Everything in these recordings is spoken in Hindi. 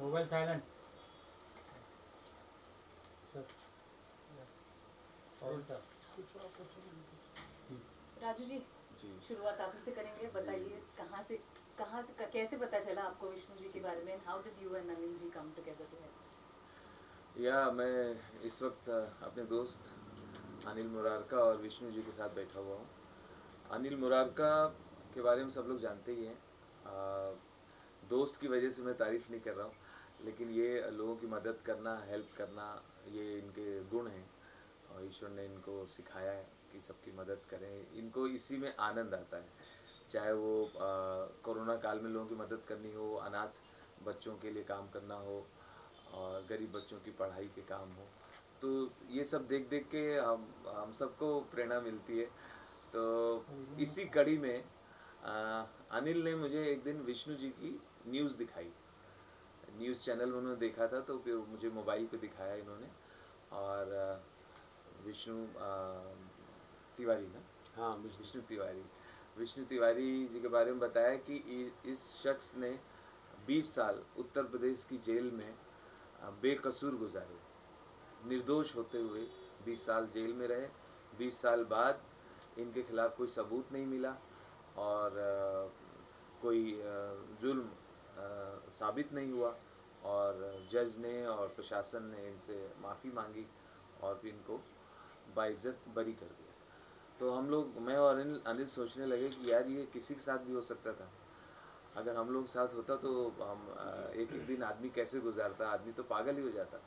Mobile silent sir. और सर राजू जी, शुरुआत आप ही से करेंगे। बताइए कहाँ से कैसे पता चला आपको विष्णु जी के बारे में? How did you and Anil ji come together to help? या मैं इस वक्त अपने दोस्त अनिल मुरारका और विष्णु जी के साथ बैठा हुआ हूँ। अनिल मुरारका के बारे में सब लोग जानते ही हैं। दोस्त की वजह से मैं तारीफ़ नहीं कर रहा हूँ, लेकिन ये लोगों की मदद करना, हेल्प करना, ये इनके गुण हैं और ईश्वर ने इनको सिखाया है कि सबकी मदद करें। इनको इसी में आनंद आता है, चाहे वो कोरोना काल में लोगों की मदद करनी हो, अनाथ बच्चों के लिए काम करना हो और गरीब बच्चों की पढ़ाई के काम हो। तो ये सब देख देख के हम सबको प्रेरणा मिलती है। तो इसी कड़ी में अनिल ने मुझे एक दिन विष्णु जी की न्यूज़ दिखाई। न्यूज़ चैनल उन्होंने देखा था तो फिर मुझे मोबाइल पे दिखाया इन्होंने। और विष्णु तिवारी ना, हाँ, विष्णु तिवारी जी के बारे में बताया कि इस शख्स ने 20 साल उत्तर प्रदेश की जेल में बेकसूर गुजारे, निर्दोष होते हुए 20 साल जेल में रहे। 20 साल बाद इनके खिलाफ कोई सबूत नहीं मिला और कोई जुल्म साबित नहीं हुआ और जज ने और प्रशासन ने इनसे माफ़ी मांगी और फिर इनको बाइज्जत बरी कर दिया। तो हम लोग, मैं और अनिल सोचने लगे कि यार ये किसी के साथ भी हो सकता था। अगर हम लोग साथ होता तो हम एक एक दिन आदमी कैसे गुजारता, आदमी तो पागल ही हो जाता,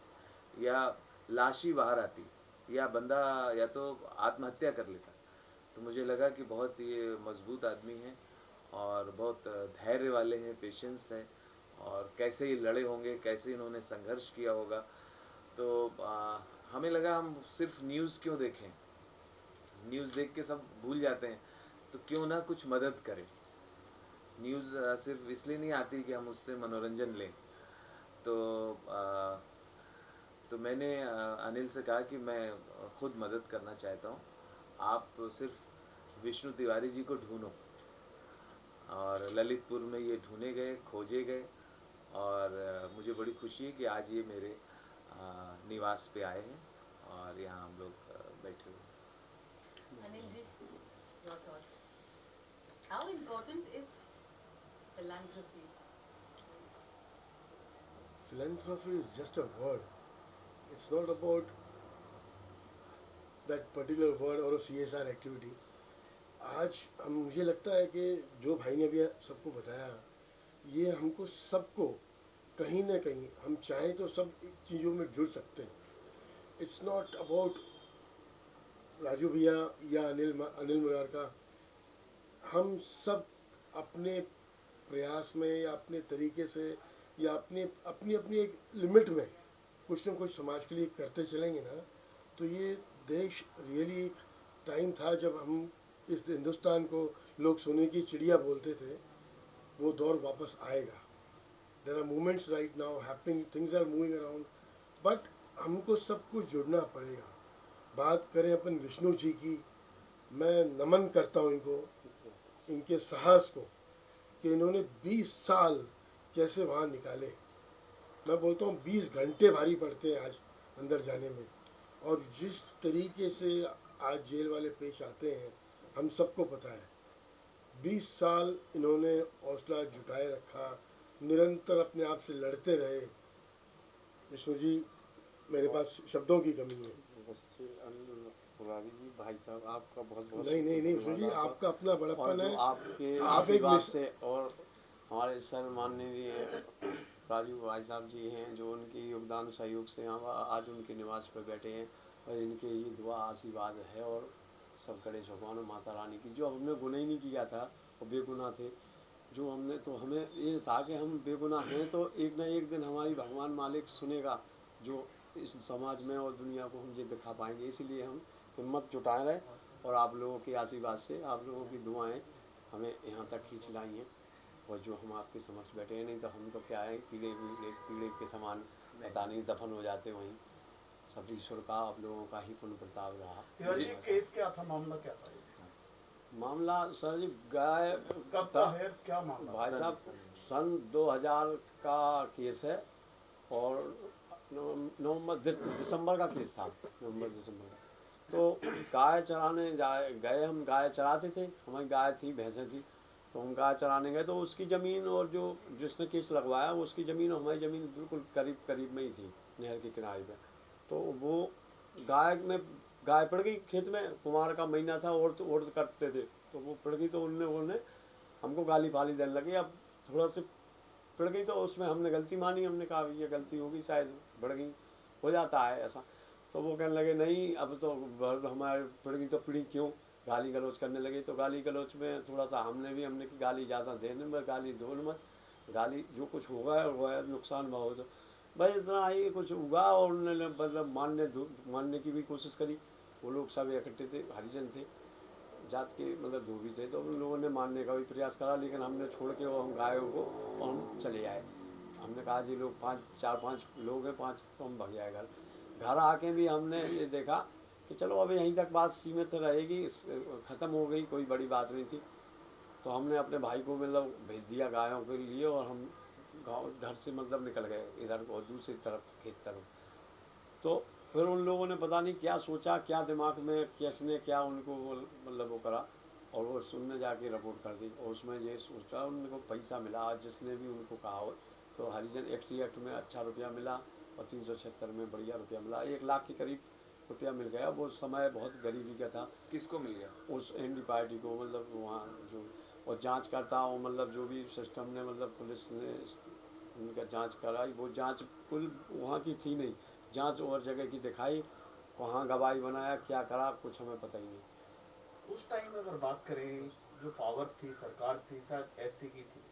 या लाश ही बाहर आती, या बंदा या तो आत्महत्या कर लेता। तो मुझे लगा कि बहुत ये मजबूत आदमी हैं और बहुत धैर्य वाले हैं, पेशेंस हैं, और कैसे ये लड़े होंगे, कैसे इन्होंने संघर्ष किया होगा। तो हमें लगा हम सिर्फ न्यूज़ क्यों देखें, न्यूज़ देख के सब भूल जाते हैं, तो क्यों ना कुछ मदद करें। न्यूज़ सिर्फ इसलिए नहीं आती कि हम उससे मनोरंजन लें। तो मैंने अनिल से कहा कि मैं खुद मदद करना चाहता हूँ, आप सिर्फ विष्णु तिवारी जी को ढूंढो। और ललितपुर में ये ढूंढे गए, खोजे गए, और मुझे बड़ी खुशी है कि आज ये मेरे निवास पे आए हैं और यहाँ हम लोग बैठे हुए हैं। Anil ji, your thoughts? How important is philanthropy? philanthropy is just a word. It's not about that particular word or a CSR activity. आज हम, मुझे लगता है कि जो भाई ने अभी सबको बताया, ये हमको सबको कहीं ना कहीं, हम चाहें तो सब चीज़ों में जुड़ सकते हैं। इट्स नॉट अबाउट राजू भैया या अनिल मुरारका। हम सब अपने प्रयास में या अपने तरीके से या अपनी अपनी अपनी एक लिमिट में कुछ ना कुछ समाज के लिए करते चलेंगे ना, तो ये देश रियली, एक टाइम था जब हम इस हिंदुस्तान को लोग सोने की चिड़िया बोलते थे, वो दौर वापस आएगा। There are movements right now happening, things are moving around, but हमको सब कुछ जुड़ना पड़ेगा। बात करें अपन विष्णु जी की, मैं नमन करता हूँ इनको, इनके साहस को, कि इन्होंने 20 साल कैसे वहाँ निकाले। मैं बोलता हूँ 20 घंटे भारी पड़ते हैं आज अंदर जाने में, और जिस तरीके से आज जेल वाले पेश आते हैं हम सबको पता है। 20 साल इन्होंने हौसला जुटाए रखा, निरंतर अपने आप से लड़ते रहे। विष्णु जी, मेरे पास शब्दों की कमी है। मुरारी जी, भाई साहब, आपका बहुत बहुत नहीं विष्णु जी, आपका अपना बड़प्पन है। आपके आप एक आशीर्वाद से, और हमारे सर माननीय राजू भाई साहब जी हैं, जो उनके योगदान सहयोग से हम आज उनके निवास पर बैठे हैं, और इनके ये दुआ आशीर्वाद है, और सब गणेश भगवान और माता रानी की, जो हमने गुनाह ही नहीं किया था और बेगुनाह थे, जो हमने, तो हमें ये था कि हम बेगुनाह हैं, तो एक न एक दिन हमारी भगवान मालिक सुनेगा, जो इस समाज में और दुनिया को हम ये दिखा पाएंगे। इसलिए हम हिम्मत जुटाए रहे, और आप लोगों के आशीर्वाद से, आप लोगों की दुआएं हमें यहाँ तक खींच लाई हैं, और जो हम आपके समक्ष बैठे हैं। नहीं तो हम तो क्या है, कीड़े के समान पता नहीं दफन हो जाते वहीं। सब ईश्वर का, आप लोगों का ही पुण्य प्रताप रहा। ये केस क्या था, मामला क्या था? मामला सर जी, गाय कब का है, क्या मामला? भाई साहब, सन 2000 का केस है, और दिसंबर का केस था, नवंबर दिसंबर का। तो गाय चराने गए हम, गाय चराते थे, हमारी गाय थी, भैंसें थी, तो हम गाय चराने गए। तो उसकी ज़मीन और जो जिसने केस लगवाया उसकी ज़मीन और हमारी ज़मीन बिल्कुल करीब करीब में ही थी, नहर के किनारे पे। तो वो गाय पड़ गई खेत में, कुमार का महीना था, औरत करते थे, तो वो पड़ गई। तो उन्होंने हमको गाली फाली देने लगे। अब थोड़ा से पड़ गई तो उसमें हमने गलती मानी, हमने कहा ये गलती होगी, शायद बढ़ गई, हो जाता है ऐसा। तो वो कहने लगे नहीं, अब तो हमारे पड़ गई तो पड़ी क्यों, गाली गलौज करने लगे। तो गाली गलौज में थोड़ा सा हमने की गाली ज़्यादा देने में, गाली दो मत, गाली जो कुछ होगा नुकसान बहुत हो। बस इतना ही कुछ हुआ और उन्होंने मतलब मानने की भी कोशिश करी। वो लोग सब इकट्ठे थे, हरिजन थे, जात के मतलब धोबी थे, तो उन लोगों ने मानने का भी प्रयास करा, लेकिन हमने छोड़ के वो हम गायों को और हम चले आए। हमने कहा जी लोग 4-5 लोग हैं, 5, तो हम भग जाए घर आके भी हमने ये देखा कि चलो अभी यहीं तक बात सीमित रहेगी, ख़त्म हो गई, कोई बड़ी बात नहीं थी। तो हमने अपने भाई को मतलब भेज दिया गायों के लिए, और हम गाँव घर से मतलब निकल गए इधर को दूसरी तरफ, खेत तरफ। तो फिर उन लोगों ने पता नहीं क्या सोचा, क्या दिमाग में किसने क्या उनको मतलब वो करा, और वो सुनने जाके रिपोर्ट कर दी। और उसमें ये सोचा उनको पैसा मिला, जिसने भी उनको कहा हो। तो हरिजन एक्ट में अच्छा रुपया मिला, और 376 में बढ़िया रुपया मिला, 1 लाख के करीब रुपया मिल गया। वो समय बहुत गरीबी का था। किसको मिल गया? उस एनडी पार्टी को, मतलब वहाँ जो और जांच करता हो, मतलब जो भी सिस्टम ने, मतलब पुलिस ने उनका जांच कराई, वो जांच कुल वहाँ की थी नहीं, जांच और जगह की दिखाई, वहाँ गवाही बनाया, क्या करा कुछ हमें पता ही नहीं। उस टाइम अगर बात करें, जो पावर थी, सरकार थी, शायद ऐसी की थी,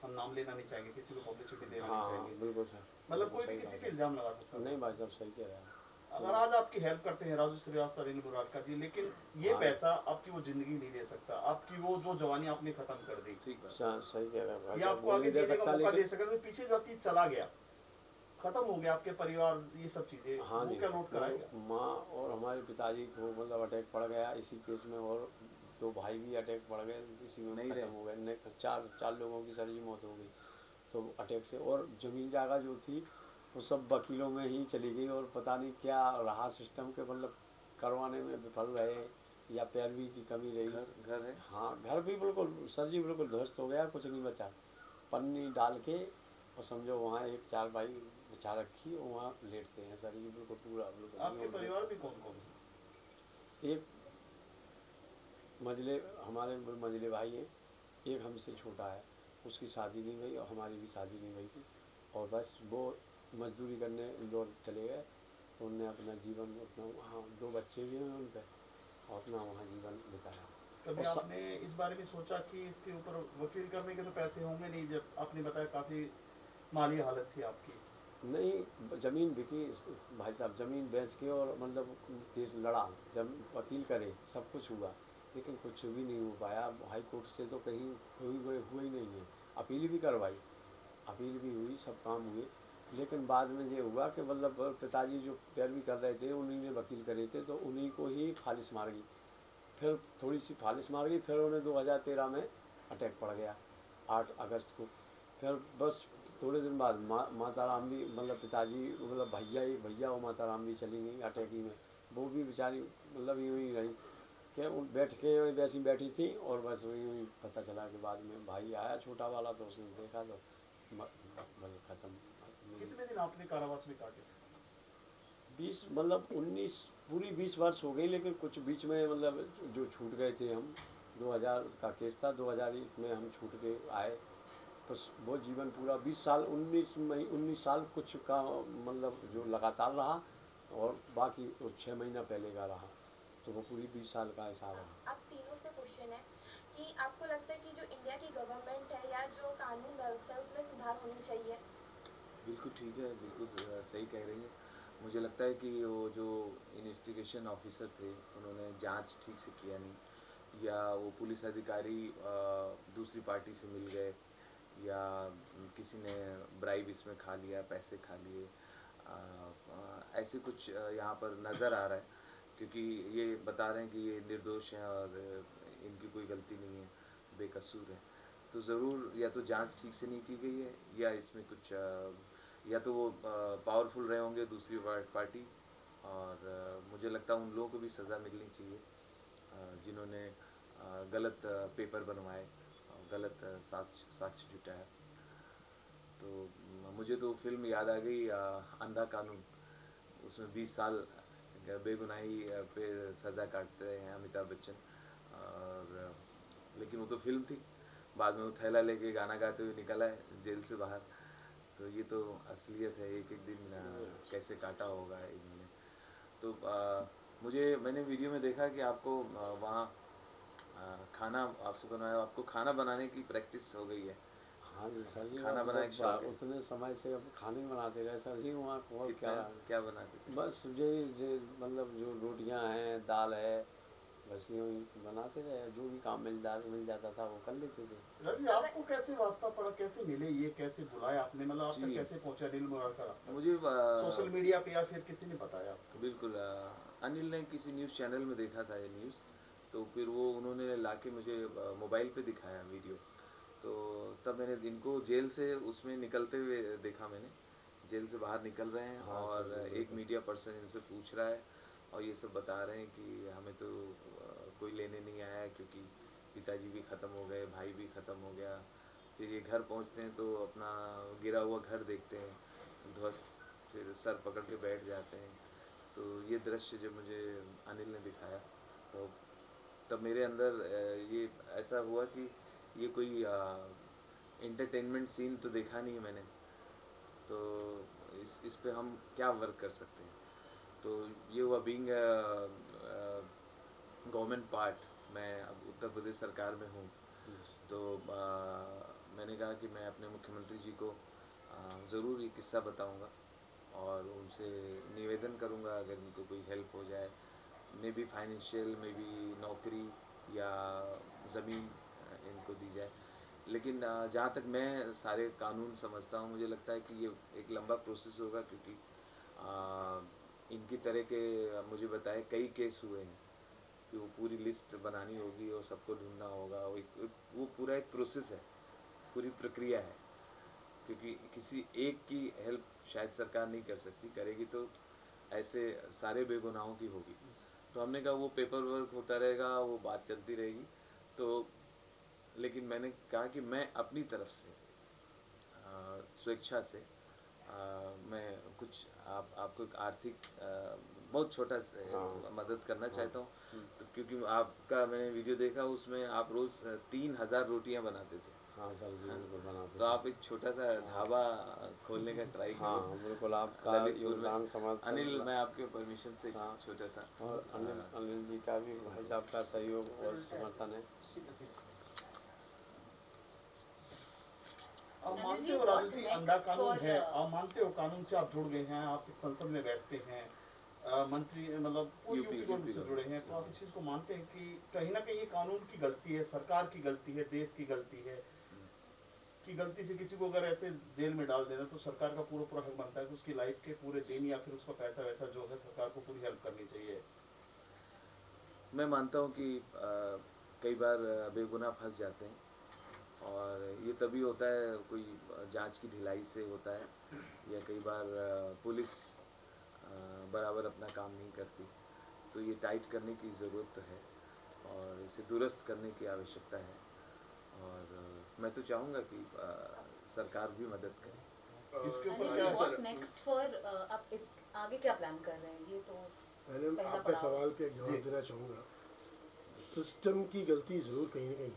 हम नाम लेना नहीं चाहेंगे, किसी को पब्लिसिटी देना नहीं हाँ चाहेंगे, बिल्कुल सर, मतलब कोई भी किसी पे इल्जाम लगा सकता था। नहीं भाई साहब सही कह रहे हैं। अगर आज आपकी हेल्प करते हैं राजू श्रीवास्तव, रेनू मुरारका जी, लेकिन ये हाँ। पैसा आपकी वो जिंदगी नहीं दे सकता, आपकी वो जो जवानी आपने खत्म कर दी, ठीक बात। सही कह रहे हैं भाई ये साहब, आपको वो आगे नहीं दे जीने का सकता, मौका दे लेकिन सकता, तो पीछे जो चीज चला गया, खत्म हो गया आपके परिवार, ये सब चीजें, हाँ वो जी, क्या नोट कराएगा? माँ और हमारे पिताजी को मतलब अटैक पड़ गया इसी केस में, और 2 भाई भी अटैक पड़ गए इसी में, नहीं खत्म रहे। हो गए। नहीं, 4 लोगों की सारी मौत हो गई तो अटैक से। और ज़मीन जायगा जो थी वो सब वकीलों में ही चली गई, और पता नहीं क्या रहा सिस्टम के, मतलब करवाने में विफल रहे, या पैरवी की कमी रही। घर है? हाँ, घर भी बिल्कुल सर जी बिल्कुल ध्वस्त हो गया, कुछ नहीं बचा। पन्नी डाल के और समझो वहाँ एक चारपाई बिछा रखी, और वहाँ लेटते हैं सर जी, बिल्कुल पूरा बिल्कुल। आपके परिवार में कौन कौन है? एक मझले हमारे मझले भाई हैं, एक हमसे छोटा है, उसकी शादी नहीं हुई और हमारी भी शादी नहीं हुई थी, और बस वो मजदूरी करने इंदौर चले गए। तो उनने अपना जीवन अपना वहाँ 2 बच्चे भी हैं उनके, और अपना वहाँ जीवन बिताया। कभी और आपने इस बारे में सोचा कि इसके ऊपर वकील करने के तो पैसे होंगे नहीं, जब आपने बताया काफ़ी माली हालत थी आपकी? नहीं, ज़मीन बिकी भाई साहब, ज़मीन बेच के, और मतलब केस लड़ा, जब वकील करे, सब कुछ हुआ, लेकिन कुछ भी नहीं हो पाया। हाई कोर्ट से तो कहीं हुआ ही नहीं है। अपील भी करवाई, अपील भी हुई, सब काम हुए, लेकिन बाद में ये हुआ कि मतलब पिताजी जो पैरवी कर रहे थे उन्हीं ने वकील करे थे, तो उन्हीं को ही फालिश मार गई। फिर थोड़ी सी फालिश मार गई, फिर उन्हें 2013 में अटैक पड़ गया 8 अगस्त को। फिर बस थोड़े दिन बाद माता राम भी, मतलब पिताजी मतलब एक भैया और माता राम भी चली गई अटैक ही में। वो भी बेचारी मतलब यूँ ही रही कि बैठ के वैसी बैठी थी, और बस यूँ ही पता चला कि बाद में भाई आया छोटा वाला, तो उसने देखा तो मतलब ख़त्म। कितने दिन आपने कारावास में काटे? 20 मतलब 19 पूरी 20 वर्ष हो गई, लेकिन कुछ बीच में मतलब जो छूट गए थे हम। 2000 का केस था, 2001 में हम छूट के आए, बस वो जीवन पूरा 20 साल 19 साल कुछ का मतलब जो लगातार रहा, और बाकी 6 महीना पहले का रहा, तो वो पूरी 20 साल का हिसाब रहा। आप तीनों से क्वेश्चन है कि आपको लगता है कि जो इंडिया की गवर्नमेंट है या जो कानून व्यवस्था है उसमें सुधार होनी चाहिए? बिल्कुल ठीक है, बिल्कुल सही कह रही है। मुझे लगता है कि वो जो इन्वेस्टिगेशन ऑफिसर थे उन्होंने जांच ठीक से किया नहीं, या वो पुलिस अधिकारी दूसरी पार्टी से मिल गए, या किसी ने ब्राइब इसमें खा लिया, पैसे खा लिए, ऐसे कुछ यहाँ पर नज़र आ रहा है, क्योंकि ये बता रहे हैं कि ये निर्दोष हैं और इनकी कोई गलती नहीं है, बेकसूर है। तो ज़रूर या तो जांच ठीक से नहीं की गई है, या इसमें कुछ या तो वो पावरफुल रहे होंगे दूसरी पार्टी, और मुझे लगता है उन लोगों को भी सज़ा मिलनी चाहिए जिन्होंने गलत पेपर बनवाए, गलत साक्ष्य जुटाया। तो मुझे तो फिल्म याद आ गई अंधा कानून। उसमें 20 साल बेगुनाही पे सज़ा काटते हैं अमिताभ बच्चन, और लेकिन वो तो फिल्म थी। बाद में वो थैला लेके गाना गाते हुए निकला है जेल से बाहर। तो ये तो असलियत है, एक एक दिन कैसे काटा होगा इन्होंने। तो मैंने वीडियो में देखा कि आपको वहाँ खाना आपसे बनाया, आपको खाना बनाने की प्रैक्टिस हो गई है। हाँ जी सर जी, खाना अब बनाने जब की शौक है। उतने समय से अब खाने ही बनाते रहे सर जी वहाँ और कितना क्या। क्या बनाते थे? बस ये मतलब जो रोटियां हैं, दाल है, बस यूँ ही बनाते रहे, जो भी काम मिल जाता था वो कर लेते थे। रवि, आपको कैसे वास्ता पड़ा, कैसे मिले ये, कैसे बुलाया आपने, मतलब आप तक जी। कैसे पहुंचा अनिल मोरारकर आप तक? मुझे सोशल मीडिया पे या फिर किसी ने बताया आपको? बिल्कुल अनिल ने किसी न्यूज़ चैनल में देखा था ये न्यूज़, तो फिर वो उन्होंने लाके मुझे मोबाइल पे दिखाया वीडियो। तो तब मैंने इनको जेल से उसमें निकलते हुए देखा, मैंने जेल से बाहर निकल रहे हैं, हाँ, और सर जी, एक बिल्कुल। मीडिया पर्सन इनसे पूछ रहा है और ये सब बता रहे हैं कि हमें तो कोई लेने नहीं आया, क्योंकि पिताजी भी ख़त्म हो गए, भाई भी ख़त्म हो गया। फिर ये घर पहुंचते हैं तो अपना गिरा हुआ घर देखते हैं ध्वस्त, फिर सर पकड़ के बैठ जाते हैं। तो ये दृश्य जब मुझे अनिल ने दिखाया, तो तब मेरे अंदर ये ऐसा हुआ कि ये कोई इंटरटेनमेंट सीन तो देखा नहीं है मैंने, तो इस पे हम क्या वर्क कर सकते हैं। तो ये हुआ बीइंग गवर्नमेंट पार्ट। मैं अब उत्तर प्रदेश सरकार में हूँ, तो मैंने कहा कि मैं अपने मुख्यमंत्री जी को ज़रूर ये किस्सा बताऊंगा और उनसे निवेदन करूंगा अगर इनको कोई हेल्प हो जाए, may be financial, may be नौकरी या ज़मीन इनको दी जाए। लेकिन जहाँ तक मैं सारे कानून समझता हूँ, मुझे लगता है कि ये एक लंबा प्रोसेस होगा, क्योंकि इनकी तरह के मुझे बताए कई केस हुए हैं कि वो पूरी लिस्ट बनानी होगी और सबको ढूंढना होगा। वो पूरा एक प्रोसेस है, पूरी प्रक्रिया है, क्योंकि किसी एक की हेल्प शायद सरकार नहीं कर सकती, करेगी तो ऐसे सारे बेगुनाहों की होगी। तो हमने कहा वो पेपर वर्क होता रहेगा, वो बात चलती रहेगी। तो लेकिन मैंने कहा कि मैं अपनी तरफ से स्वेच्छा से मैं कुछ आपको एक आर्थिक बहुत छोटा से हाँ। मदद करना चाहता हूँ। हम्म। तो क्योंकि आपका मैंने वीडियो देखा, उसमें आप रोज़ 3000 रोटियाँ बनाते थे। हाँ सर जी, हाँ, बिल्कुल बनाते तो थे। आप एक छोटा सा ढाबा खोलने का ट्राई हाँ करिए बिल्कुल, आपका ललितपुर में। योगदान समर्थन। अनिल, मैं आपके परमिशन से हाँ, एक छोटा सा और अनिल जी का भी भाई साहब का सहयोग और समर्थन है। आप नमित मानते जी, हो राजू what जी, next अंधा कानून for, है, आप मानते हो कानून से आप जुड़ गए हैं, आप एक संसद में बैठते हैं, मंत्री मतलब पूरी यूपी यूपी गवर्नमेंट से जुड़े हैं, तो आप इस चीज़ को मानते हैं कि कहीं ना कहीं ये कानून की गलती है, सरकार की गलती है, देश की गलती है, कि गलती से किसी को अगर ऐसे जेल में डाल देना तो सरकार का पूरा पूरा हक बनता है कि उसकी लाइफ के पूरे दिन या फिर उसका पैसा वैसा जो है सरकार को पूरी हेल्प करनी चाहिए। मैं मानता हूँ कि कई बार बेगुनाह फंस जाते हैं, और ये तभी होता है कोई जांच की ढिलाई से होता है, या कई बार पुलिस बराबर अपना काम नहीं करती। तो ये टाइट करने की ज़रूरत है और इसे दुरुस्त करने की आवश्यकता है, और मैं तो चाहूँगा कि सरकार भी मदद करे। इसके ऊपर अनिल क्या जी, what सर? next for, आप इस आगे क्या प्लान कर रहे हैं? ये तो पहले पहला आपका पड़ाव। सवाल का एक जवाब जी। देना चाहूँगा। सिस्टम की गलती ज़रूर कहीं ना कहीं